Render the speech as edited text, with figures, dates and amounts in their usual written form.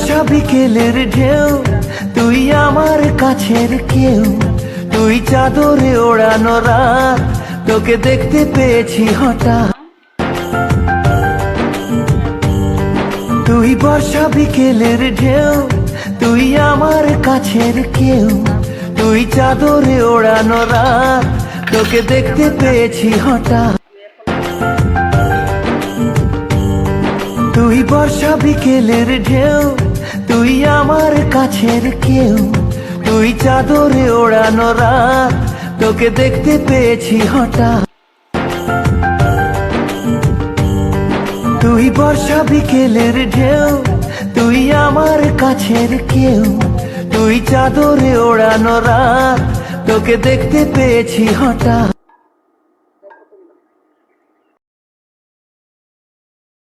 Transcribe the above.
বর্ষা বিকেলের ঢেউ, তুই আমার কাছের কেউ, তুই চাদরে ওড়ানো রাত, তোকে দেখতে পেয়েছি হঠাৎ। তুই বর্ষা বিকেলের ঢেউ, তুই আমার কাছের কেউ, তুই চাদরে ওড়ানো রাত, তোকে দেখতে পেয়েছি হঠাৎ। তুই বর্ষা বিকেলের ঢেউ, তুই আমার কাছের কেউ, তুই চাদরে ওড়ানো রাত, তোকে দেখতে পেয়েছি হঠাৎ। তুই বর্ষা বিকেলের ঢেউ, তুই আমার কাছের কেউ, তুই চাদরে ওড়ানো রাত, তোকে দেখতে পেয়েছি হঠাৎ।